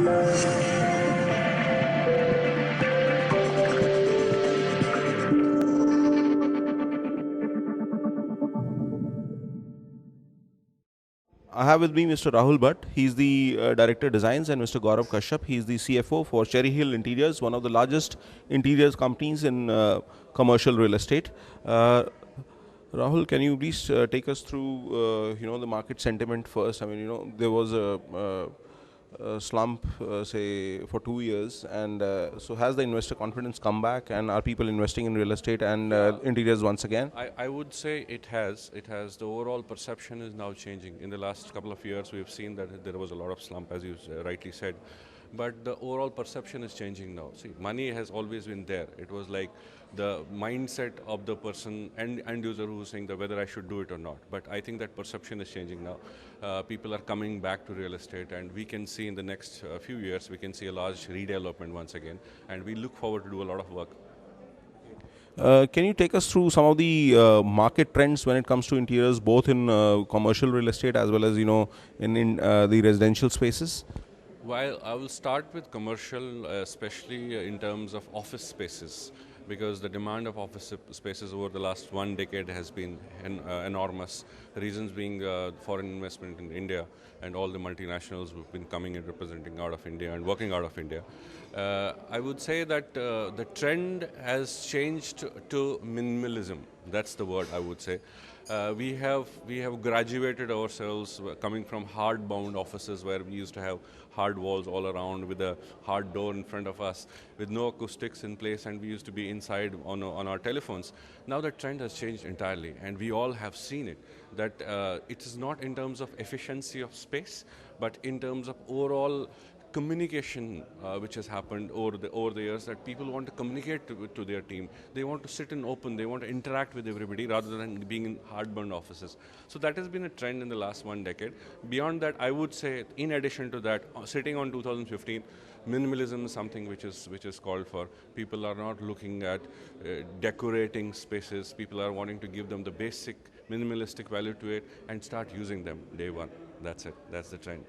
I have with me Mr. Rahul Bhatt. He's the Director Designs, and Mr. Gaurav Kashyap. He's the CFO for Cherry Hill Interiors, one of the largest interiors companies in commercial real estate. Uh, Rahul, can you please take us through, the market sentiment first? I mean, there was a slump, say, for 2 years, and so has the investor confidence come back, and are people investing in real estate and interiors once again? I would say it has. It has. The overall perception is now changing. In the last couple of years, we've seen that there was a lot of slump, as you rightly said. But the overall perception is changing now. See, money has always been there. It was like the mindset of the person and end user who's saying that whether I should do it or not. But I think that perception is changing now. People are coming back to real estate, and we can see in the next few years, we can see a large redevelopment once again. And we look forward to do a lot of work. Can you take us through some of the market trends when it comes to interiors, both in commercial real estate as well as in the residential spaces? While I will start with commercial, especially in terms of office spaces, because the demand of office spaces over the last 1 decade has been enormous. The reasons being foreign investment in India and all the multinationals who've been coming and representing out of India and working out of India. I would say that the trend has changed to minimalism. That's the word I would say. We have graduated ourselves coming from hard-bound offices where we used to have hard walls all around with a hard door in front of us with no acoustics in place, and we used to be inside on our telephones. Now the trend has changed entirely, and we all have seen it, that it is not in terms of efficiency of space, but in terms of overall communication which has happened over the years, that people want to communicate to their team. They want to sit in open, they want to interact with everybody rather than being in hard-bound offices. So that has been a trend in the last 1 decade. Beyond that, I would say, in addition to that, sitting on 2015, minimalism is something which is called for. People are not looking at decorating spaces. People are wanting to give them the basic minimalistic value to it and start using them day one. That's it. That's the trend.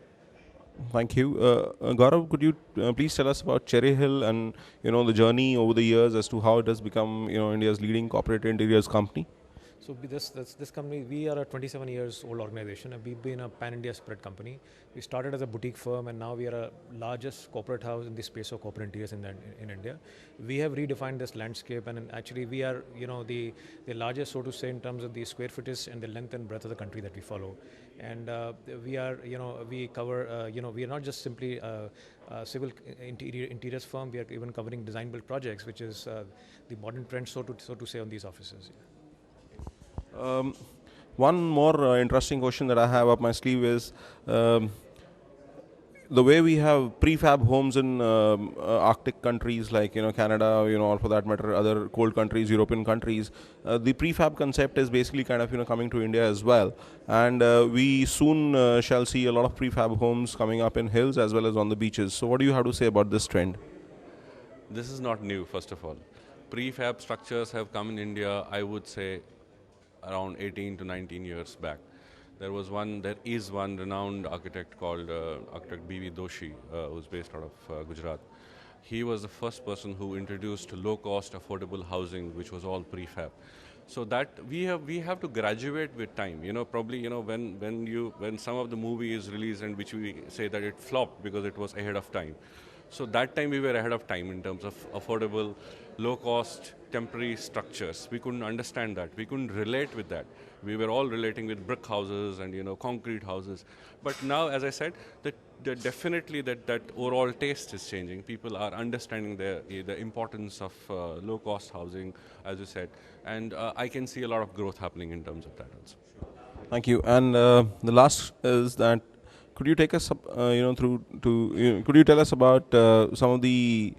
Thank you. Gaurav, could you please tell us about Cherry Hill and the journey over the years as to how it has become India's leading corporate interiors company? So this company, we are a 27 years old organization, and we've been a pan-India spread company. We started as a boutique firm, and now we are a largest corporate house in the space of corporate interiors in India. We have redefined this landscape, and actually we are the largest, so to say, in terms of the square footage and the length and breadth of the country that we follow. And we are we cover we are not just simply a civil interiors firm. We are even covering design build projects, which is the modern trend, so to say, on these offices. Yeah. One more interesting question that I have up my sleeve is the way we have prefab homes in Arctic countries like Canada, or for that matter other cold countries, European countries. The prefab concept is basically kind of coming to India as well, and we soon shall see a lot of prefab homes coming up in hills as well as on the beaches. So, what do you have to say about this trend? This is not new, first of all. Prefab structures have come in India, I would say, around 18 to 19 years back. There is one renowned architect called architect B.V. Doshi, who's based out of Gujarat. He was the first person who introduced low-cost, affordable housing, which was all prefab. So that we have to graduate with time. Probably when some of the movie is released and which we say that it flopped because it was ahead of time. So that time we were ahead of time in terms of affordable, low-cost, temporary structures. We couldn't understand that. We couldn't relate with that. We were all relating with brick houses and concrete houses. But now, as I said, definitely that overall taste is changing. People are understanding the importance of low-cost housing, as you said, and I can see a lot of growth happening in terms of that also. Thank you. And the last is that could you take us up, could you tell us about some of the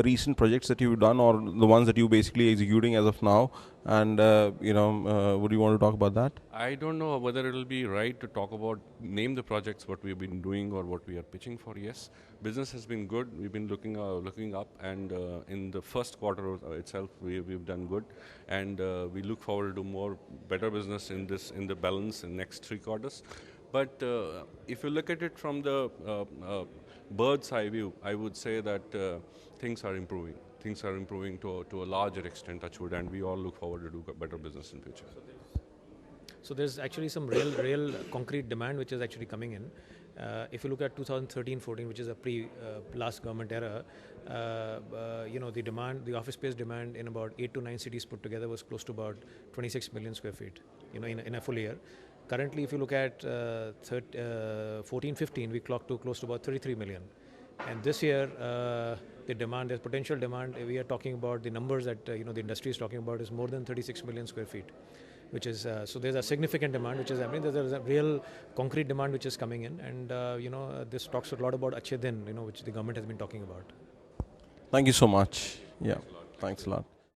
recent projects that you've done, or the ones that you're basically executing as of now, and would you want to talk about that? I don't know whether it will be right to name the projects what we've been doing or what we are pitching for. Yes, business has been good. We've been looking up, and in the first quarter itself, we've done good, and we look forward to better business in the balance in next 3 quarters. But if you look at it from the bird's eye view, I would say that things are improving. Things are improving to a larger extent, touchwood, and we all look forward to do better business in future. So there's actually some real concrete demand which is actually coming in. If you look at 2013-14, which is a last government era, the demand, the office space demand in about 8 to 9 cities put together was close to about 26 million square feet, in a full year. Currently, if you look at 14-15, we clocked to close to about 33 million. And this year, the demand, the potential demand, we are talking about the numbers that the industry is talking about is more than 36 million square feet, which is so there's a significant demand which is happening. There's a real concrete demand which is coming in, and this talks a lot about Achhe Din, which the government has been talking about. Thank you so much. Yeah, thanks a lot.